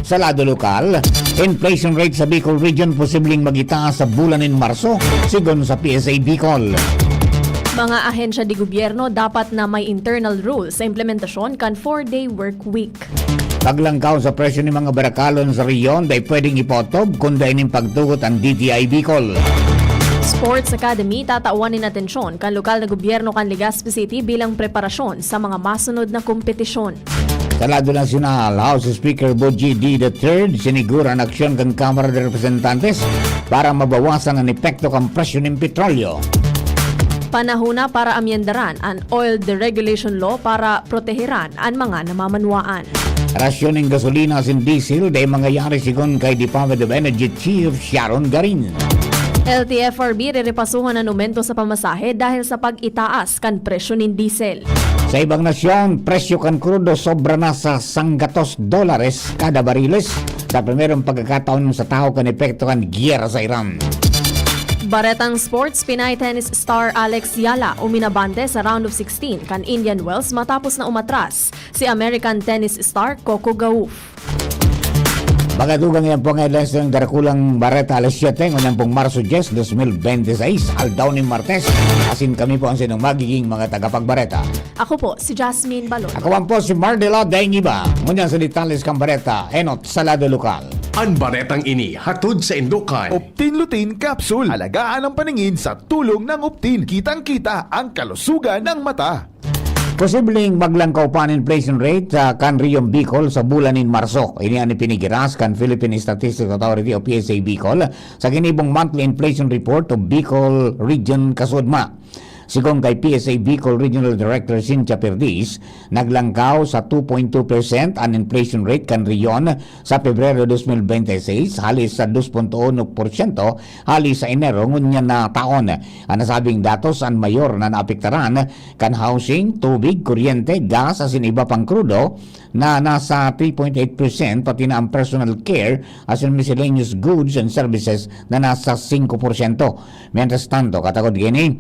Sa lado lokal, inflation rate sa Bicol Region posibleng magitaas sa bulan in Marso, sigon sa PSA Bicol. Mga ahensya di gobyerno dapat na may internal rules sa implementasyon kan 4-day work week. Paglangkaw sa presyo ng mga barakalon sa riyon, day pwedeng ipotob kung dahin pagtugot ang DTI Bicol. Sports Academy tatauanin atensyon kan lokal na gobyerno kan Legazpi City bilang preparasyon sa mga masunod na kompetisyon. Sa lado nasyonal, House Speaker Boji D. III sinigura ang aksyon ng Kamara de Representantes para mabawasan ang epekto ng presyo ng petrolyo. Panahon na para amyendaran ang oil deregulation law para proteheran ang mga namamanwaan. Rasyon ng gasolina at diesel day mangyayari sigon kay Department of Energy Chief Sharon Garin. LTFRB rerepasuhan ang aumento sa pamasahe dahil sa pag-itaas kan presyo ng diesel. Sa ibang nasyon, presyo kan krudo sobra na sa $100 kada bariles sa primerong pagkakataon sa tao kan epekto kan giyera sa Iran. Baretang Sports, Pinay tennis star Alex Yala uminabante sa round of 16 kan Indian Wells matapos na umatras si American tennis star Coco Gauff. Magadugang yan po ngayon ng Darakulang Bareta alas 7 ngayon pong Marso 10, 2026 aldaw ni Martes. Asin kami po ang sinong magiging mga tagapagbareta. Ako po si Jasmine Balon. Ako man po si Mardela Daingiba. Ngunyan sa Litales kang Bareta, enot sa lado lokal. Ang baretang ini hatod sa Indukan. Optin Lutein Capsule. Alagaan ang paningin sa tulong ng Optin. Kitang-kita ang kalusugan ng mata. Posibleng maglangkaw pa ang inflation rate sa Canrion Bicol sa bulan in Marso. Ini ang pinigiras kan Philippine Statistics Authority o PSA Bicol sa ginibong monthly inflation report of Bicol Region Kasudma. Sigong kay PSA Bicol Regional Director Cynthia Perdiz, naglangkaw sa 2.2% ang inflation rate kan riyon sa Pebrero 2026, halis sa 2.1% halis sa Enero ngunya na taon. Ang nasabing datos ang mayor na naapektaran kan housing, tubig, kuryente, gas asin iba pang krudo na nasa 3.8% pati na ang personal care asin miscellaneous goods and services na nasa 5%. Mientras tanto, katagod gini,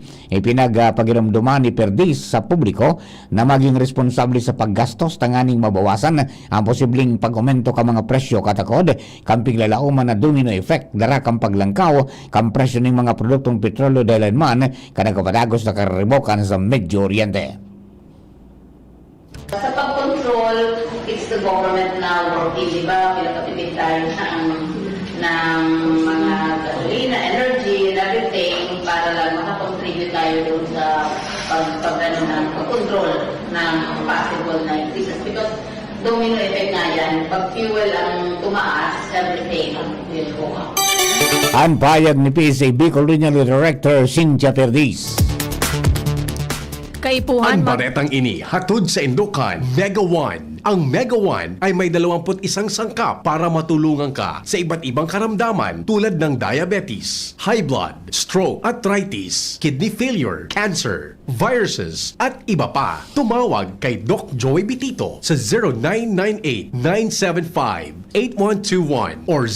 pagiramduman ni Perdiz sa publiko na maging responsable sa paggastos tanganing mabawasan ang posibleng pag-aumento ka mga presyo katakod kang piglalauman na domino effect dara kang paglangkaw kang presyo ng mga produktong petrolyo dahil man kanagkapadagos na karibokan sa Medyo Oriente. Sa pag-control, it's the government na working, di ba? Pinapatipid tayo ng mga gasolina, energy, and everything para lang makakontribute tayo doon sa pag-control ng possible na increases. Because domino effect nga yan. Pag fuel ang tumaas, everything will go up. Ang payag ni PSA Bicol Regional Director Cynthia Perdiz. Kaipuhan Ang baretang ini hatod sa Indukan, Mega One. Ang Mega One ay may 21 sangkap para matulungan ka sa iba't ibang karamdaman tulad ng diabetes, high blood, stroke, arthritis, kidney failure, cancer, viruses, at iba pa. Tumawag kay Doc Joey Bitito sa 0998-975-8121 or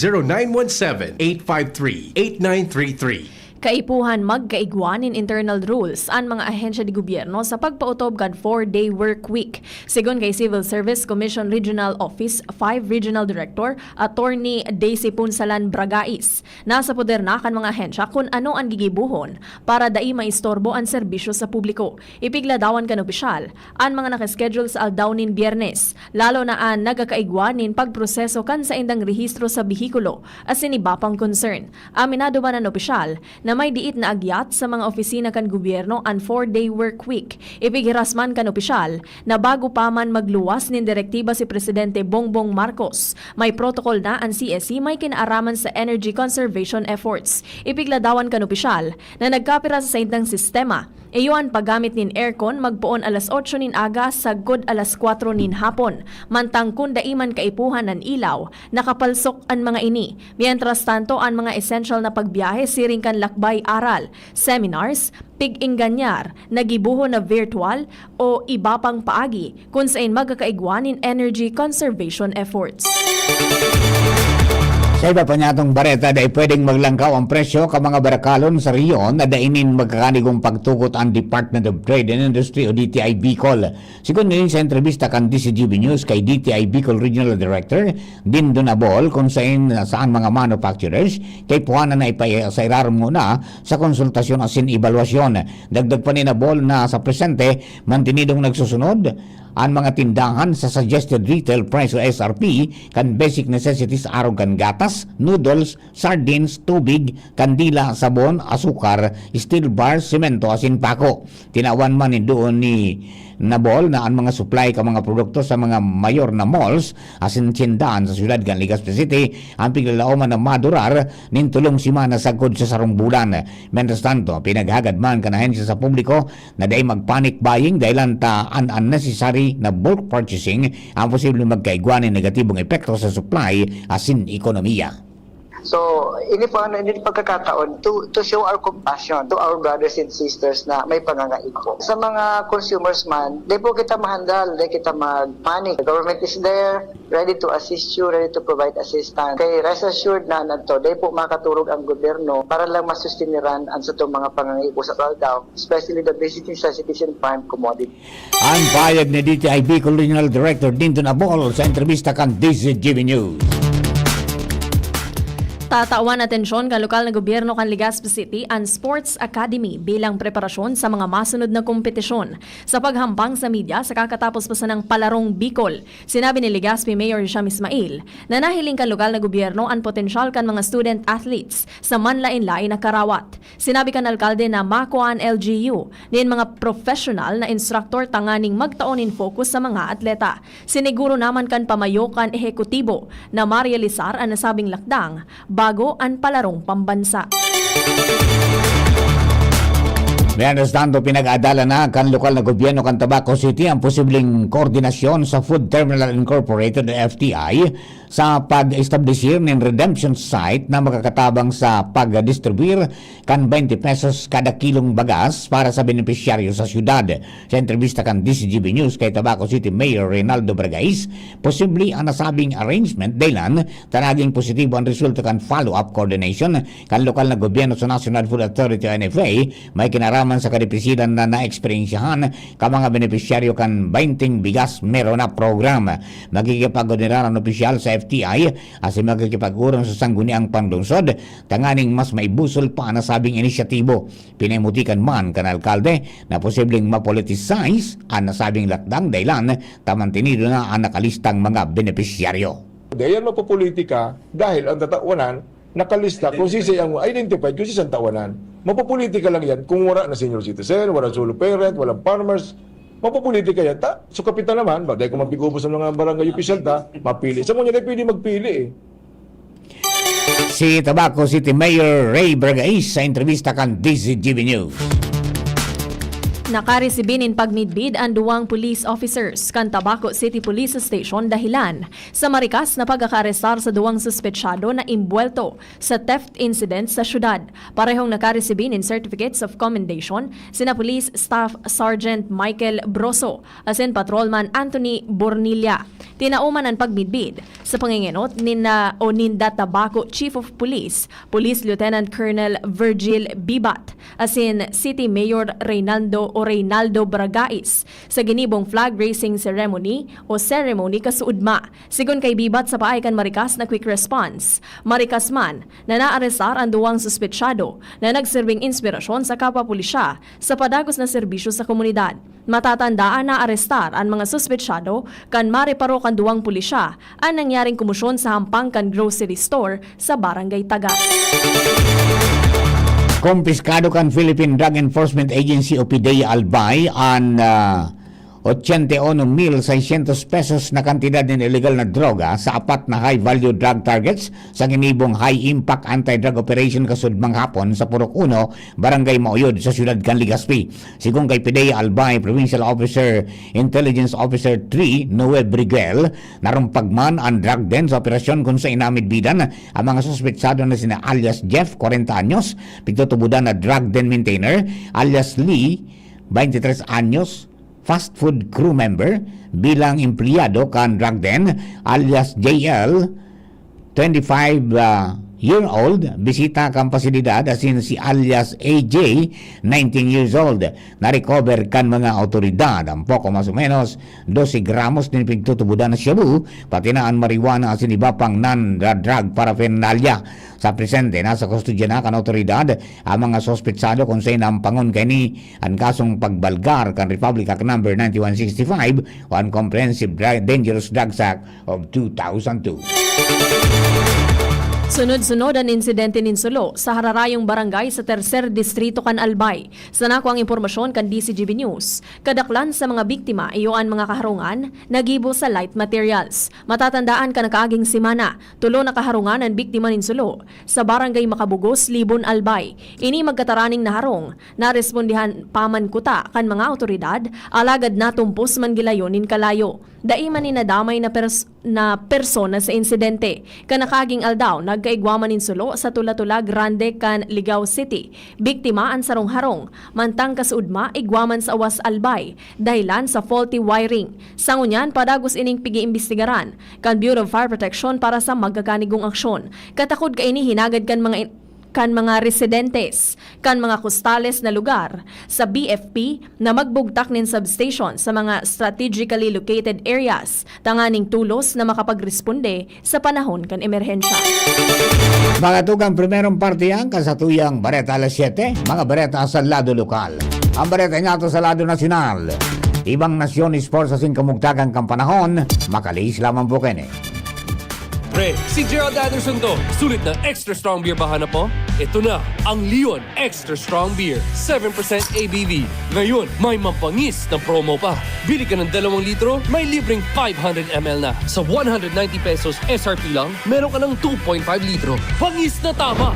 0917-853-8933. Kaipuhan magkaigwanin internal rules ang mga ahensya di gobyerno sa pagpautob kan 4-day work week. Sigon kay Civil Service Commission Regional Office 5 Regional Director Attorney Daisy Punsalan Bragais. Nasa poder na kan mga ahensya kung ano ang gigibuhon para dai maistorbo ang serbisyo sa publiko. Ipigladawan kan opisyal ang mga nakaschedule sa aldawnin Biyernes, lalo na ang nagakaigwanin pagproseso kan sa indang rehistro sa bihikulo asin iba pang concern. Aminado man ang opisyal na may diit na agyat sa mga opisina kan gobyerno ang 4-day work week. Ipigiras man kan opisyal na bago pa man magluwas nin direktiba si Presidente Bongbong Marcos, may protocol na ang CSC may kinaaraman sa energy conservation efforts. Ipigladawan kan opisyal na nagkapira sa saintang sistema. Iyon paggamit nin aircon magpuon alas 8 nin aga sagod alas 4 nin hapon. Mantang kun daiman kaipuhan ng ilaw, nakapalsok ang mga ini. Mientras tanto ang mga essential na pagbiyahe siring kan lakbay aral, seminars, pig-inganyar, nagibuho na virtual o iba pang paagi kung saan magkakaigwanin energy conservation efforts. Sa iba pa niyatong bareta, dahil pwedeng maglangkaw ang presyo ka mga barakalon sa riyon na dainin magkakanigong pagtukot ang Department of Trade and Industry o DTI Bicol. Sigun ngayon sa entrevista kan DCGB News kay DTI Bicol Regional Director Din Donabol kung saan mga manufacturers kay puhanan na ipairar muna sa konsultasyon asin evaluasyon. Dagdag pa ni Nabol na sa presente mantinidong nagsusunod ang mga tindahan sa suggested retail price o SRP kan basic necessities araw kan gatas, noodles, sardines, tubig, kandila, sabon, asukar, steel bars, semento, asin pako. Tinawan man ni doon ni Nabol na ang mga supply ka mga produkto sa mga mayor na malls asin tindahan sa syudad kan Legazpi City ang piglalauman na madurar nin tulong simana sagod sa sarong bulan. Mientras tanto, pinaghagad man kan ahensya sa publiko na dahil mag-panic buying dahil ta an unnecessary na bulk purchasing ang posibleng magkaigwanin negatibong epekto sa supply asin ekonomiya. So, ini pagkakataon to show our compassion to our brothers and sisters na may pangangaipo. Sa mga consumers man, di po kita mahandal, di kita mag-panic. The government is there, ready to assist you, ready to provide assistance. Kay rest assured na nanto, di po makaturog ang gobyerno para lang masustiniran ang sa itong mga pangangaipo sa Caldaw, especially the basic necessities and prime commodity. Ang payag ni DTI Bicol Regional Director Din Donabol sa entrevista kan DCGB News. Tatawan atensyon kan lokal na gobyerno kan Legazpi City ang Sports Academy bilang preparasyon sa mga masunod na kompetisyon. Sa paghambang sa media sa kakatapos pa sa ng Palarong Bicol, sinabi ni Legazpi Mayor Sham Ismail na nahiling kan lokal na gobyerno ang potensyal kan mga student athletes sa manlain-lain na karawat. Sinabi kan alkalde na makuha ang LGU din mga professional na instruktor tanganing magtaon in focus sa mga atleta. Siniguro naman kan pamayo kan ehekutibo na marealisar ang nasabing lakdang bago ang palarong pambansa. Mientras tanto, pinag-adala na kan lokal na gobyerno kan Tabaco City ang posibleng koordinasyon sa Food Terminal Incorporated FTI sa pag-establisir ng redemption site na makakatabang sa pag-distribuir kan 20 pesos kada kilong bagas para sa benepisyaryo sa syudad. Sa entrevista kan DCGB News kay Tabaco City Mayor Reynaldo Bragais, posible ang nasabing arrangement dahil tanaging positibo ang resulta kan follow-up coordination kan lokal na gobyerno sa National Food Authority o NFA may kinaraman sa kadipisidan na naeksperyensyahan ka mga benepisyaryo kan 20 bigas meron na program. Magkikipag-ordinara ang opisyal sa FTI asi magkikipag-urong sa sangguniang panglungsod tanganing mas maibusol pa na sabing inisyatibo. Pinamutikan man kan alkalde na posibleng mapoliticize ang nasabing lakdang dahilan tamantinido na ang nakalistang mga benepisyaryo. Dayan mapopolitika dahil ang tatawanan nakalista kung sisi ang identified kung sisi ang tawanan. Mapopolitika lang yan kung wala na senior citizen, wala solo parent, walang farmers. Mapopolitika yan. So kapitan naman, dahil kung mapigubos ng mga barangay official mapili. Sa mga pwede magpili eh. Si Tabaco City Mayor Ray Bragais sa entrevista kan DCGB News. Nakaresibin in pagmidbid ang duwang police officers kan Tabaco City Police Station dahilan sa marikas na pagkakarestar sa duwang suspetsyado na imbuelto sa theft incident sa syudad. Parehong nakaresibin in certificates of commendation sina Police Staff Sergeant Michael Broso asin Patrolman Anthony Bornilla. Tinauman ang pagmidbid sa pangingenot ninda Tabaco Chief of Police, Police Lieutenant Colonel Virgil Bibat, asin City Mayor Reynaldo Bragais sa ginibong flag raising ceremony kasuudma. Sigon kay Bibat sa paay kan marikas na quick response. Marikas man na naarestar ang duwang suspetsyado na nagsirbing inspirasyon sa kapwa pulisya sa padagos na serbisyo sa komunidad. Matatandaan na arestar ang mga suspetsyado kan mariparo kan duwang pulisya ang nangyaring kumusyon sa hampang kan grocery store sa Barangay Tagas. Kumpiskado kan Philippine Drug Enforcement Agency o PDEA Albay ang 81,600 pesos na kantidad ng illegal na droga sa apat na high-value drug targets sa ginibong high-impact anti-drug operation kasudmang hapon sa Purok 1, Barangay Mauyod sa siyudad kan Legazpi. Sigung kay PDEA Albay Provincial Officer Intelligence Officer 3 Noe Briguel, narumpagman ang drug den sa operasyon kung sa inamid bidan ang mga suspetsado na sina alias Jeff, 40 anyos, pigtutubudan na drug den maintainer, alias Lee, 23 anyos, fast food crew member bilang empleyado kan drug den, alias JL, 25-year-old, bisita kang pasilidad asin si alias AJ, 19 years old. Na-recover kan mga autoridad ang poko mas o menos 12 gramos din pigtutubudan na shabu, pati na ang marijuana asin iba pang non-drug paraphernalia. Sa presente, nasa kustudya na kan autoridad ang mga sospetsado kung saan ang pangon kani ang kasong pagbalgar kan Republic Act No. 9165 o ang Comprehensive Dangerous Drugs Act of 2002. Sunod-sunod ang insidente nin Sulo sa hararayong barangay sa Tercer Distrito kan Albay. Sa nako ang impormasyon kan DCGB News, kadaklan sa mga biktima iyoan mga kaharungan nagibo sa light materials. Matatandaan ka nakaaging simana, tulo na kaharungan ang biktima nin Sulo sa barangay Makabugos, Libon, Albay. Ini magkataraning naharong, narespondihan paman kuta kan mga otoridad, alagad natumpos man gilayon nin kalayo. Daiman ni nadamay na persona sa insidente. Kanakaging aldaw, nagkaigwaman nin Sulo sa Tula-Tula Grande kan Ligao City. Biktima ang sarong-harong, mantang kasuudma igwaman sa Awas Albay, dahilan sa faulty wiring. Sangunyan, padagos ining pigi-imbestigaran kan Bureau of Fire Protection para sa magkakanigong aksyon. Katakod ka ini hinagad kan mga residentes, kan mga kustales na lugar sa BFP na magbugtak nin substation sa mga strategically located areas, tanganing tulos na makapagresponde sa panahon kan emerhensya. Mga tugang primerong partiyan kasatuyang Bareta alas 7, mga Bareta sa lado lokal. Ang Bareta nga to sa lado nasyonal. Ibang nasyon sports sa singkamugtagang kampanahon, makalis lamang po kene. Pre, si Gerald Anderson to. Sulit na extra strong beer ba hanap mo? Ito na, ang Leon Extra Strong Beer. 7% ABV. Ngayon, may mampangis na promo pa. Bili ka ng 2 litro, may libreng 500 ml na. Sa 190 pesos SRP lang, meron ka ng 2.5 litro. Pangis na tama!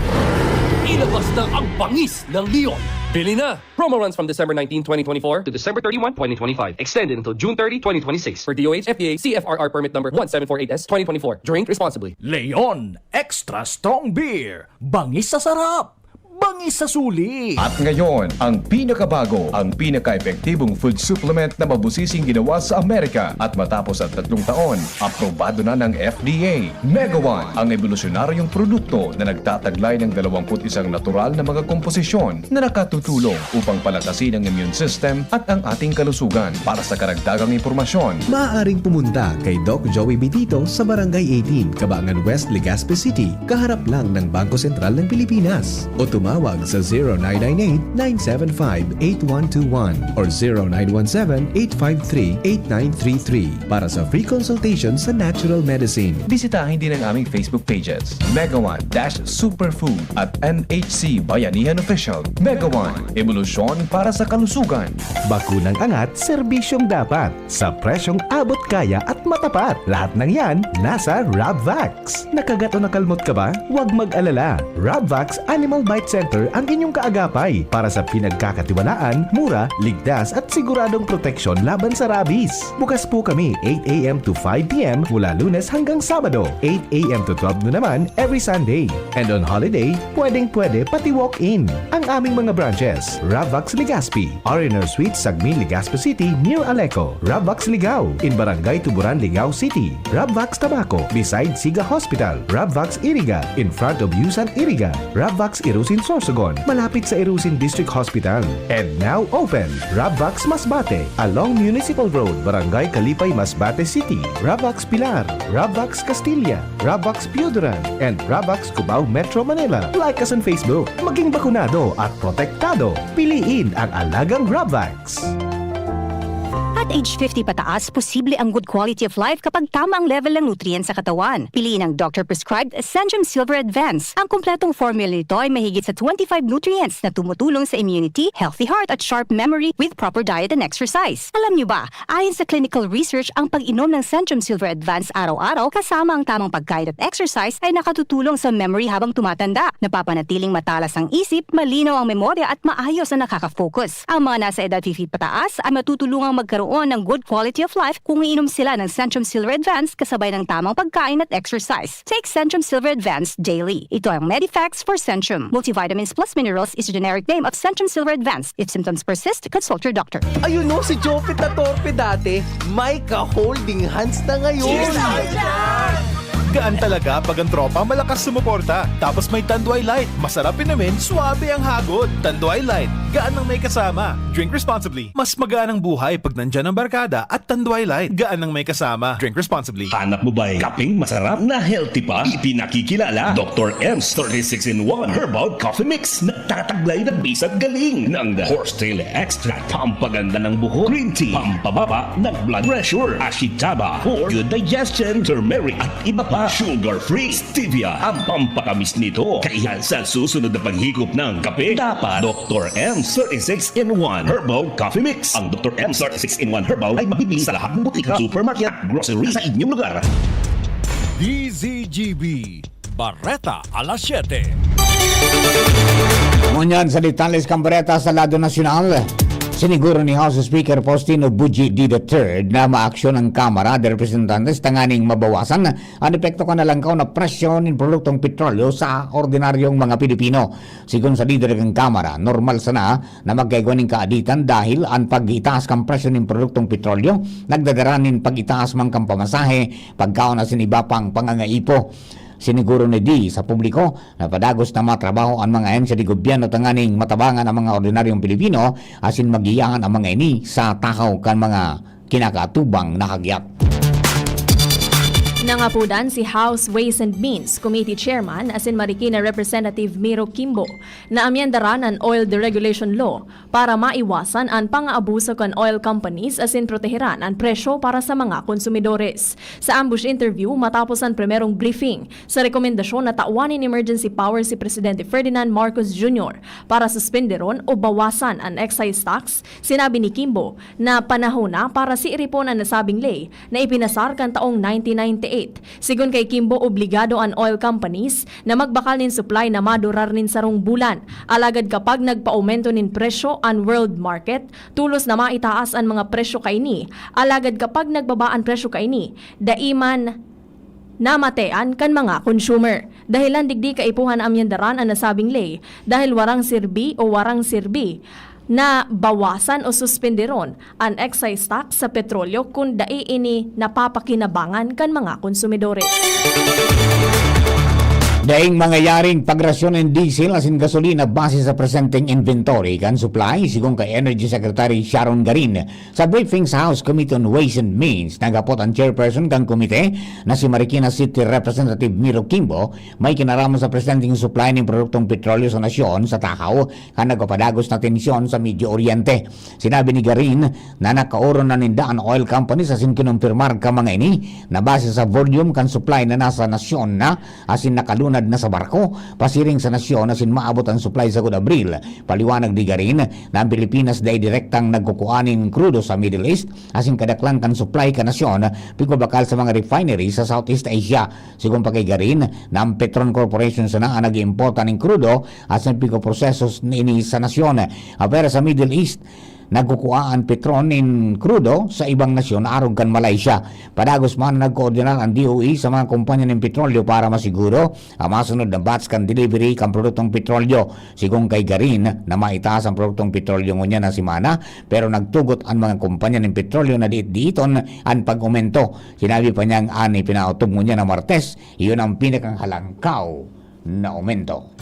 Ilabas na ang pangis ng Leon. Bili na! Promo runs from December 19, 2024 to December 31, 2025. Extended until June 30, 2026. For DOH, FDA, CFRR permit number 1748S, 2024. Drink responsibly. Leon Extra Strong Beer. Bangis sa sarap. Bangis sa sulit. At ngayon, ang pinakabago, ang pinaka-epektibong food supplement na mabusising ginawa sa Amerika at matapos ang 3 taon, aprobado na ng FDA. Mega One, ang evolusyonaryong produkto na nagtataglay ng 21 natural na mga komposisyon na nakatutulong upang palakasin ang immune system at ang ating kalusugan. Para sa karagdagang impormasyon, maaaring pumunta kay Doc Joey Bitito sa Barangay 18, Cabangan West, Legazpi City, kaharap lang ng Bangko Sentral ng Pilipinas. O tumawag sa 0998-975-8121 or 0917-853-8933 para sa free consultation sa natural medicine. bisitahin din ang aming Facebook pages, Mega One Superfood at NHC Bayanihan Official. Mega One, evolusyon para sa kalusugan. Bakunang angat, serbisyong dapat. Sa presyong abot kaya at matapat. Lahat ng yan, nasa Rabvax. Nakagat o nakalmot ka ba? Huwag mag-alala. Rabvax Animal Bite Center ang inyong kaagapay para sa pinagkakatiwalaan, mura, ligtas at siguradong proteksyon laban sa rabies. Bukas po kami 8 a.m. to 5 p.m. mula Lunes hanggang Sabado, 8 a.m. to 12 noon naman every Sunday. And on holiday, pwedeng-pwede pati walk-in. Ang aming mga branches, Rabvax Legazpi, R&R Suite, Sagmin, Legazpi City, near Aleco, Rabvax Ligao, in Barangay Tuburan, Ligao City, Rabvax Tabaco, beside Siga Hospital, Rabvax Iriga, in front of Yusan Iriga, Rabvax Irusin Sorsogon, malapit sa Irusin District Hospital. And now open, Rabvax Masbate, along Municipal Road, Barangay Kalipay, Masbate City, Rabvax Pilar, Rabvax Castilla, Rabvax Pioduran, and Rabvax Cubao Metro Manila. Like us on Facebook, maging bakunado at protektado. Piliin ang alagang Rabvax. At age 50 pataas, posible ang good quality of life kapag tama ang level ng nutrients sa katawan. Piliin ang doctor-prescribed Centrum Silver Advance. Ang kumpletong formula nito ay mahigit sa 25 nutrients na tumutulong sa immunity, healthy heart at sharp memory with proper diet and exercise. Alam niyo ba, ayon sa clinical research, ang pag-inom ng Centrum Silver Advance araw-araw kasama ang tamang pagkain at exercise ay nakatutulong sa memory habang tumatanda. Napapanatiling matalas ang isip, malinaw ang memorya at maayos na nakaka-focus. Ang mga nasa edad 50 pataas ay matutulungang magkaroon ng good quality of life kung iinom sila ng Centrum Silver Advance kasabay ng tamang pagkain at exercise. Take Centrum Silver Advance daily. Ito ang Medifacts for Centrum. Multivitamins plus minerals is a generic name of Centrum Silver Advance. If symptoms persist, consult your doctor. Ayun no, si Jopit na torpe dati, may ka-holding hands na ngayon. Gaan talaga pag ang tropa malakas sumuporta. Tapos may Tanduay Light. Masarap inumin, suabe ang hagod. Tanduay Light, gaan ang may kasama. Drink responsibly. Mas magaan ang buhay pag nandyan ang barkada at Tanduay Light. Gaan ang may kasama. Drink responsibly. Hanap mo ba'y kapeng masarap na healthy pa? Ipinakikilala Dr. M's 36-in-1 Herbal Coffee Mix. Nagtataglay na bisat galing ng The Horsetail Extract. Pampaganda ng buhok. Green tea. Pampababa ng blood pressure. Ashitaba for good digestion. Turmeric at iba pa. Sugar-free. Stevia ang pampatamis nito. Kaya sa susunod na paghigop ng kape, dapat Dr. M's 36-in-1 Herbal Coffee Mix. Ang Dr. M's 36-in-1 Herbal ay mabibili sa lahat ng butika, supermarket, grocery sa inyong lugar. DZGB Barreta alas 7. Ngunyan sa Ditales Cambareta sa lado nasyonal, siniguro ni House Speaker Faustino Buji D. III na maaksyon ng Kamara de Representantes tanganing mabawasan ang epekto kanalangkaw na presyo ng produktong petrolyo sa ordinaryong mga Pilipino. Sigun sa lider ng Kamara, normal sana na magkaiganing kaaditan dahil ang pag-itaas kang presyo ng produktong petrolyo nagdadaranin pag-itaas mang kang pamasahe pagkaon na siniba pang pangangaipo. Siniguro ni D sa publiko na padagos na matrabaho ang mga ahensya di gobyerno tanganing matabangan ang mga ordinaryong Pilipino asin magiyahan ang mga ini sa takaw kan mga kinakatubang nakagyat. Nangapudan si House Ways and Means Committee Chairman asin Marikina Representative Miro Kimbo na amyendaran ang Oil Deregulation Law para maiwasan ang pang-aabuso kan oil companies asin proteheran ang presyo para sa mga konsumidores. Sa ambush interview matapos ang primerong briefing sa rekomendasyon na tawanin emergency power si Presidente Ferdinand Marcos Jr. para suspenderon o bawasan ang excise tax, sinabi ni Kimbo na panahon na para siiripon ang nasabing ley na ipinasar kan taong 1998. Sigun kay Kimbo, obligado ang oil companies na magbakal nin supply na madurar nin sarong bulan. Alagad kapag nagpa-aumento nin presyo ang world market, tulos na maitaas ang mga presyo kaini. Alagad kapag nagbaba ang presyo kaini, daiman namatean kan mga consumer. Dahilan digdi kaipuhan amyendaran ang nasabing ley dahil warang sirbi na bawasan o suspenderon ang excise tax sa petrolyo kung dai ini napapakinabangan kan mga konsumidores. Daing mangyayaring pagrasyon ng diesel asin gasolina base sa presenting inventory kan supply sigung kay Energy Secretary Sharon Garin. Sa briefing sa House Committee on Ways and Means, nagapot ang chairperson kang komite na si Marikina City Representative Miro Kimbo may kinaramo sa presenting supply ng produktong petrolyo sa nasyon sa takaw kan nagpapadagos na tensyon sa Medio Oriente. Sinabi ni Garin na nakauron na ninda ang oil companies asin kinumpirmar ka mga ini na base sa volume kan supply na nasa nasyon na asin nakalunod na sa barko, pasiring sa nasyon asin maabot ang supply sa Abril. Paliwanag di Garin na ang Pilipinas day direktang nagkukuanin crudo sa Middle East asin kadaklan kan supply ka nasyon pigo bakal sa mga refinery sa Southeast Asia. Sigun pa kay Garin na ang Petron Corporation sana nag-importa ng crudo asin pigo prosesos ini sa nasyon. Pero sa Middle East nagkukuhaan Petron in crudo sa ibang nasyon arog kan Malaysia. Padagos man nagkoordinar ang DOE sa mga kumpanya ng petrolyo para masiguro ang masunod na batch kan delivery kan produktong petrolyo. Sigong kay Garin na maitaas ang produktong petrolyo ngunya na simana pero nagtugot ang mga kumpanya ng petrolyo na diiton ang pag-aumento. Sinabi pa niyang ani pinautob ngunya na Martes, iyon ang pinakang halangkaw na aumento.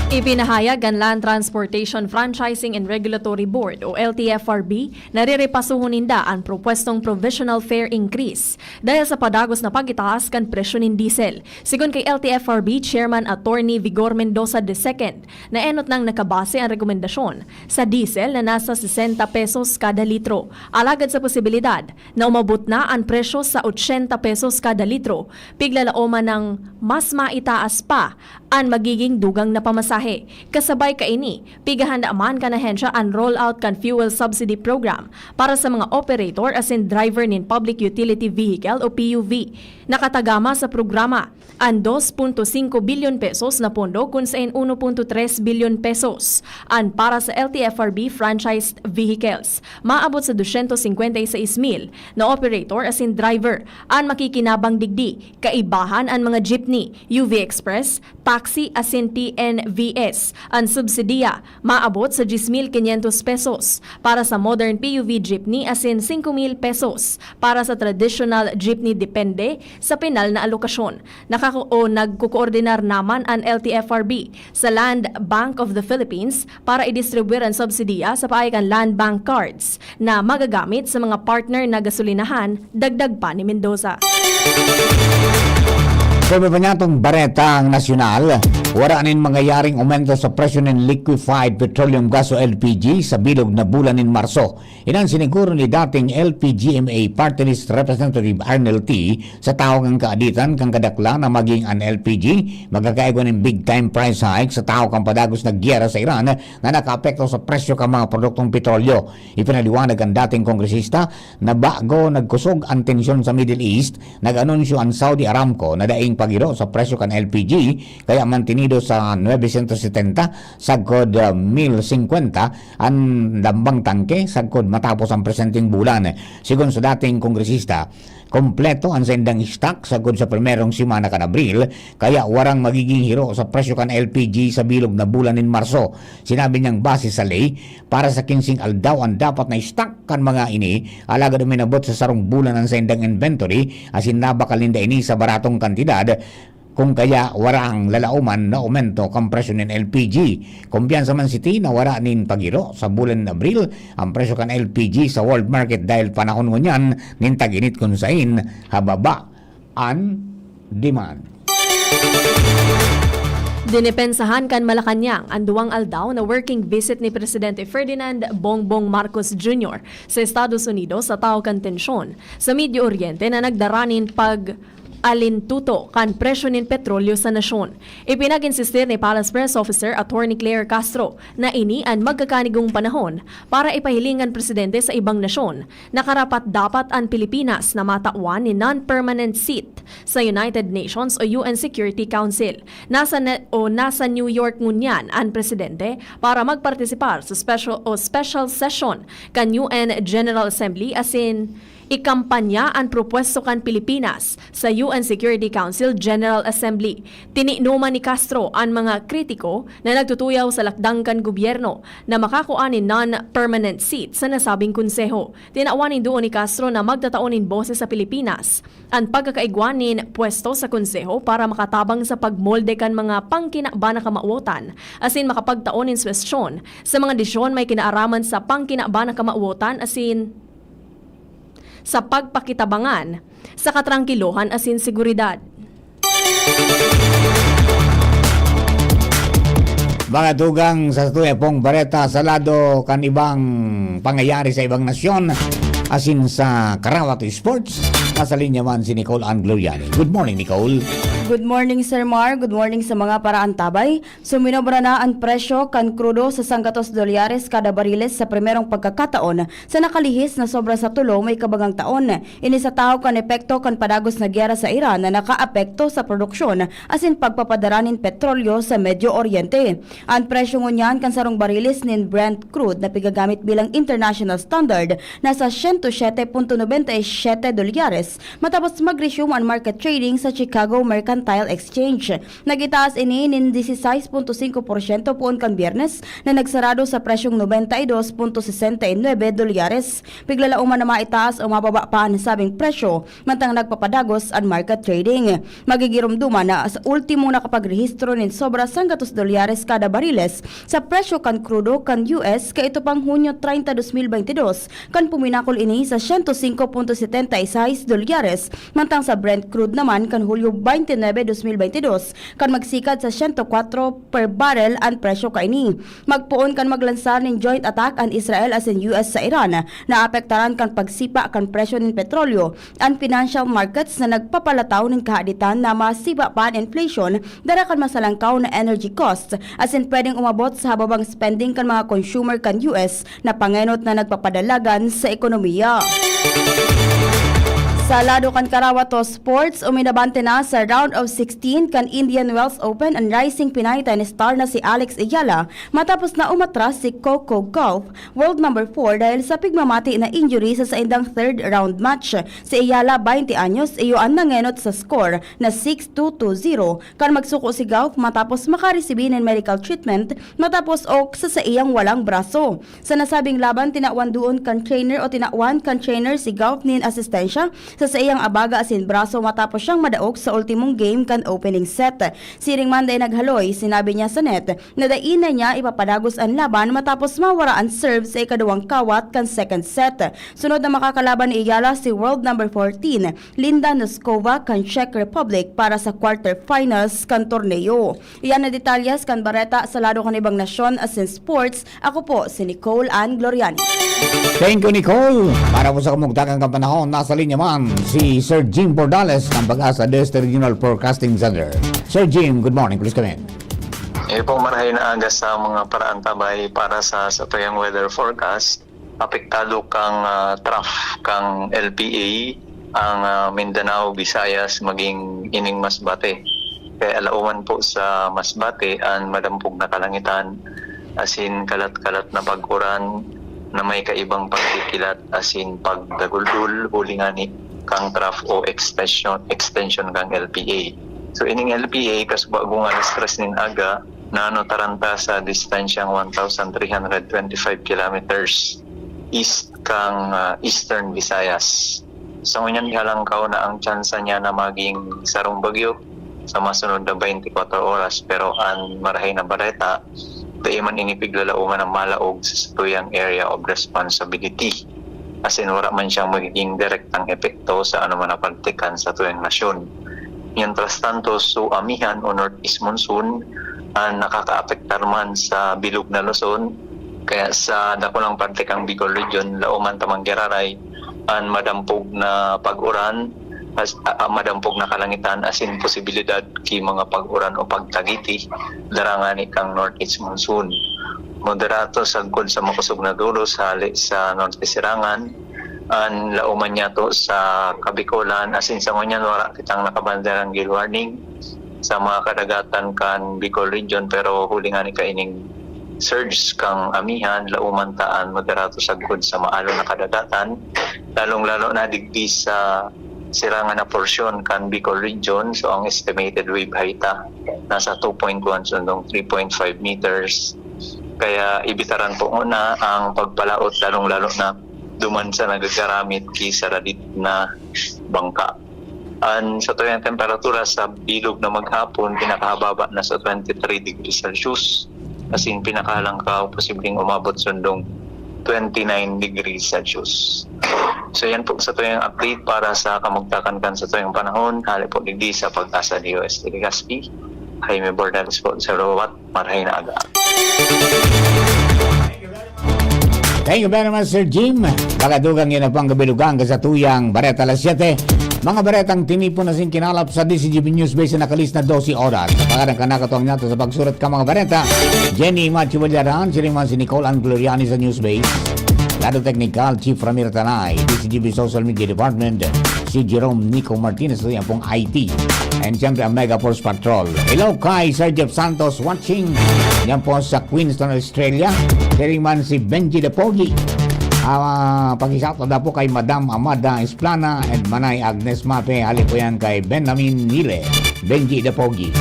Ipinahayag ang Land Transportation Franchising and Regulatory Board o LTFRB na rirepasuhon ninda ang propwestong provisional fare increase dahil sa padagos na pag-itaas kan presyo ng diesel. Sigun kay LTFRB Chairman Attorney Vigor Mendoza II na enot nang nakabase ang rekomendasyon sa diesel na nasa 60 pesos kada litro. Alagad sa posibilidad na umabot na ang presyo sa 80 pesos kada litro, piglalaoma ng mas maitaas pa ang magiging dugang na pamasahe. Kasabay kaini, pigahanda man kan ahensya ang rollout kan fuel subsidy program para sa mga operator asin driver nin public utility vehicle o PUV. Nakatagama sa programa ang 2.5 bilyon pesos na pondo kung saan 1.3 bilyon pesos ang para sa LTFRB franchised vehicles. Maabot sa 256,000 na operator asin driver ang makikinabang digdi, kaibahan ang mga jeepney, UV Express, taxi taxi asin TNVS. Ang subsidiya maabot sa 10,500 pesos para sa modern PUV jeepney asin 5,000 pesos para sa traditional jeepney depende sa penal na alokasyon. Nagkukoordinar naman ang LTFRB sa Land Bank of the Philippines para i-distribute ang subsidiya sa paayang Land Bank cards na magagamit sa mga partner na gasolinahan, dagdag pa ni Mendoza. Sabi pa niya itong baretang nasyonal, wala nin mangyayaring aumento sa presyo ng liquefied petroleum gas o LPG sa bilog na bulan ng Marso. Inan siniguro ni dating LPGMA Party List Representative Arnel T. sa tawag ng kaaditan kang kadakla na maging ang LPG, magkakaigo ng big time price hike sa tawag kang padagos na gyera sa Iran na nakaapekto sa presyo ng mga produktong petrolyo. Ipinaliwanag ang dating kongresista na bago nagkusog ang tensyon sa Middle East, nag-anunsyo ang Saudi Aramco na daing pagiro sa presyo kan LPG kaya mantinido sa 970 sagkod 1,050 ang lambang tangke sagkod matapos ang presenteng bulan. Sigon sa dating kongresista, kompleto ang sendang stock sagkod sa primerong simana kan Abril kaya warang magiging hiro sa presyo kan LPG sa bilog na bulan ng Marso. Sinabi niyang base sa ley para sa 15 aldaw ang dapat na stock kan mga ini alaga duminabot sa sarong bulan ang sendang inventory asin nabakalinda ini sa baratong kantidad kung kaya wala ang lalauman na aumento kang presyo ng LPG. Kumpiyansa man City na wala nin pagiro sa bulan ng Abril ang presyo kan LPG sa world market dahil panahon ngunyan nin taginit kung sain hababa ang demand. Dinipensahan kan Malacanang ang duwang aldaw na working visit ni Presidente Ferdinand Bongbong Marcos Jr. sa Estados Unidos sa tao kan tensyon sa Medio Oriente na nagdaranin alintuto kan presyo ng petrolyo sa nasyon. Ipinag-insistir ni Palace Press Officer Attorney Claire Castro na ini ang magkakanigong panahon para ipahilingan presidente sa ibang nasyon na karapat dapat ang Pilipinas na matawan ni non-permanent seat sa United Nations o UN Security Council. Nasa New York ngunyan ang presidente para magpartisipar sa special session kan UN General Assembly asin ikampanya ang propwesto kan Pilipinas sa UN Security Council General Assembly. Tininuman ni Castro ang mga kritiko na nagtutuyaw sa lakdang kan gobyerno na makakuha ni non-permanent seat sa nasabing konseho. Tinawanin doon ni Castro na magtataonin boses sa Pilipinas ang pagkakaigwanin pwesto sa konseho para makatabang sa pagmolde kan mga pangkinaba na kamauotan asin makapagtaonin swestyon sa mga desisyon may kinaaraman sa pangkinaba na kamauotan asin sa pagpakitabangan sa katrangkilohan asin seguridad. Mga dugang sa tuyapong bareta sa lado kan ibang pangyayari sa ibang nasyon asin sa Karawat Sports. Nasa linya man si Nicole Angloriani. Good morning, Nicole. Good morning, Sir Mar. Good morning sa mga paraantabay. Suminobra na ang presyo kan krudo sa $100 kada bariles sa primerong pagkakataon sa nakalihis na sobra sa tulo may kabagang taon. Ini sa tao kan epekto kan padagos na gyera sa Iran na nakaapekto sa produksyon asin pagpapadaranin petrolyo sa Medio Oriente. Ang presyo ngunyan kan sarong bariles nin Brent crude na pigagamit bilang international standard nasa $107.97 matapos mag-resume ang market trading sa Chicago Mercantile Exchange. Nagitaas ini nin 16.5% poon kan Biyernes na nagsarado sa presyong $92.69. Piglalauman na maitaas o mababa pa ang sabing presyo mantang nagpapadagos ang market trading. Magigirumduman na sa ultimong nakapagrehistro nin sobra $100 kada bariles sa presyo kan krudo kan US kay ito pang Hunyo 30, 2022 kan puminakol ini sa $105.76 mantang sa Brent crude naman kan Hulyo 29, 2022 kan magsikad sa 104 per barrel ang presyo kaini. Magpuon kan maglansar ning joint attack ang Israel as in US sa Iran na apektaran kan pagsipa kan presyo ning petrolyo ang financial markets na nagpapalataw ning kahaditan na masiba pa ang inflation dara kan masalangkaw na energy costs as in pwedeng umabot sa hababang spending kan mga consumer kan US na pangenot na nagpapadalagan sa ekonomiya. Sa lado kan Karawato Sports, uminabante na sa round of 16 kan Indian Wells Open ang rising Pinay tennis star na si Alex Ayala matapos na umatras si Coco Gauff, world number 4 dahil sa pigmamati na injury sa saindang third round match. Si Ayala, 20 anyos, iyuan na ngenot sa score na 6-2-2-0 kan magsuko si Gauff matapos makaresibin ng medical treatment matapos ok sa iyang walang braso. Sa nasabing laban, tinakwan doon kan trainer si Gauff nin asistensya sa iyang abaga asin braso matapos siyang madaog sa ultimong game kan opening set. Siring man day naghaloy, sinabi niya sa net na dain na niya ipapadagos ang laban matapos mawara ang serve sa ikaduwang kawat kan second set. Sunod na makakalaban ni Ayala si world number 14, Linda Noskova kan Czech Republic para sa quarterfinals kan torneo. Iyan na detalyas kan Bareta sa lado kan ibang nasyon asin sports. Ako po si Nicole Ann Gloriani. Thank you, Nicole. Para po sa kamugtagang kapanahon, nasa linya man si Sir Jim Bordales ng Pag-asa Este Regional Forecasting Center. Sir Jim, good morning. Please come in. Po marahay na aga sa mga paraan tabay para sa tuyang weather forecast. Apektado kang trough kang LPA ang Mindanao, Visayas, maging ining Masbate. Kaya alauman po sa Masbate ang madampog na kalangitan asin kalat-kalat na pag-uran na may kaibang pagkikilat asin pagdaguldul ulingani kang trough o extension kang LPA. So ining LPA kasbago nga stress nin aga na taranta sa distansyang 1,325 kilometers east kang Eastern Visayas. So ngunyan halangkaw na ang tsansa niya na maging sarong bagyo sa masunod na 24 oras pero ang marahay na bareta dahil man inipiglalauman ng malaog sa tuyang area of responsibility. As in, wala man siyang magiging direktang epekto sa anuman na partikan sa tuyang nasyon. Mientras tanto, so amihan o northeast monsoon ang nakaka-apektar man sa bilog na Luzon. Kaya sa dakulang partikang Bicol region, lauman tamang geraray ang madampog na pag-uran, madampog na kalangitan asin posibilidad ki mga pag-uran o pagtagiti darangani kang northeast monsoon. Moderato sagkod sa makusog na dulo sa north sirangan an lauman niya to sa Kabikolan asin sa ngunyan wala kitang nakabanderang gale warning sa mga kadagatan kan Bicol region pero hulingan ni kaining surge kang amihan lauman taan moderato sagkod sa maalo na kadagatan lalong-lalo na digdi sa sirangan na porsyon kan Bicol region. So ang estimated wave height nasa 2.1 sundong 3.5 meters. Kaya ibitaran po muna ang pagpalaot lalong-lalo na duman sa nagagaramit kisa radit na bangka. Sa tuyang temperatura sa bilog na maghapon pinakahababa na sa 23 degrees Celsius. Asin pinakahalangkaw posibleng umabot sundong 29 degrees Celsius. So yan po sa tuyang update para sa kamugtakan kan sa tuyang panahon. Hali po digdi sa Pag-asa DOST Legazpi. Jaime Bordales po sa Lowat. Marahay na aga. Thank you very much, Sir Jim. Bakadugang yun na pang kabilugang sa tuyang Bareta alas 7. Mga baretang tinipon na sin kinalap sa DCGP News Base na nakalis na 12 oras. Pangarang kanakatuang nato sa pagsurat ka mga bareta. Jenny Machi Valyaran, siling si Nicole Ann Gloriani sa News Base. Lado Technical, Chief Ramir Tanay, DCGP Social Media Department, si Jerome Nico Martinez, yan pong IT. And siyempre ang Mega Force Patrol. Hello kay Sir Jeff Santos watching. Yan po sa Queenstown, Australia. Siling man si Benji de Pogi. Pag-isakto na po kay Madam Amada Esplana and Manay Agnes Mape. Hali po yan kay Benjamin Nile, Benji de Pogi.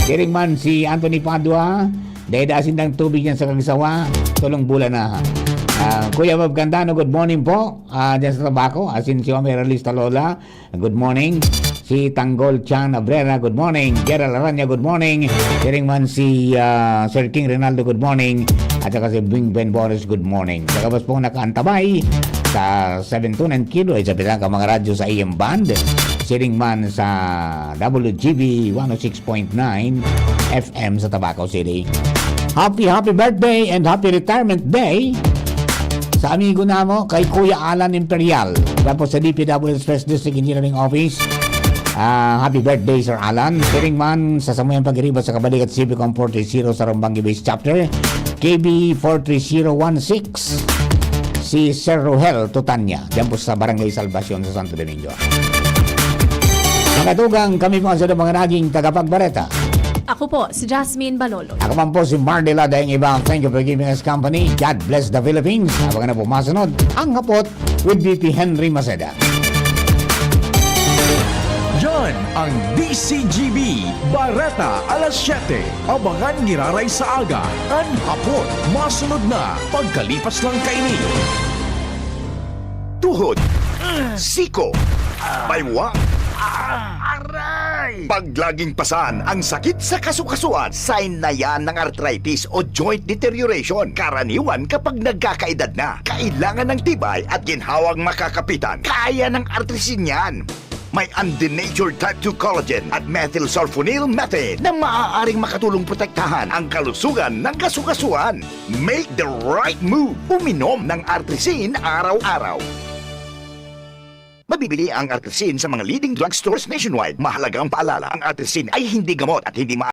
Siling man si Anthony Padua. Dahil asin ng tubig yan sa Kagsawa. Tulong bulan na. Kuya Bob Candano, good morning po. Diyan sa Tabaco. Asin si Omer Alista Lola, good morning. Si Tanggol Chan Abrera, good morning. Gerald Aranya, good morning. Siring man si Sir King Rinaldo, good morning. At saka si Bing Ben Boris, good morning. Sa kabas po nakaantabay sa 729 kilo ay sa pilang ka mga radyo sa AM Band. Siring man sa WGB 106.9 FM sa Tabaco City. Happy birthday and happy retirement day sa amigo namo kay Kuya Alan Imperial. Tapos sa DPWH First District Engineering Office. Happy birthday, Sir Alan. Siring man sa Samuyan Pag-iriba sa Kabalikat Civicom 430 sa Rombangi Base Chapter. KB 43016. si Sir Rohel Tutanya, diyan po sa Barangay Salvacion sa Santo Domingo. Nakatugang kami po sa mga naging tagapagbareta. Ako po, si Jasmine Balolo. Ako man po si Mardela Daing Iba. Thank you for giving us company. God bless the Philippines. Habang na po masunod, ang hapot with VP Henry Maceda. Yan ang DCGB Barata alas 7. Abangan ngiraray sa aga. Ang hapon, masunod na pagkalipas lang kaini. Tuhod, siko, baywang, aray! Pag laging pasan ang sakit sa kasukasuan, sign na yan ng arthritis o joint deterioration. Karaniwan kapag nagkakaedad na, kailangan ng tibay at ginhawang makakapitan. Kaya ng artrisin yan. May undenatured type 2 collagen at methylsulfonyl methane na maaaring makatulong protektahan ang kalusugan ng kasukasuan. Make the right move. Uminom ng artrisin araw-araw. Mabibili ang artrisin sa mga leading drugstores nationwide. Mahalagang paalala, ang artrisin ay hindi gamot at hindi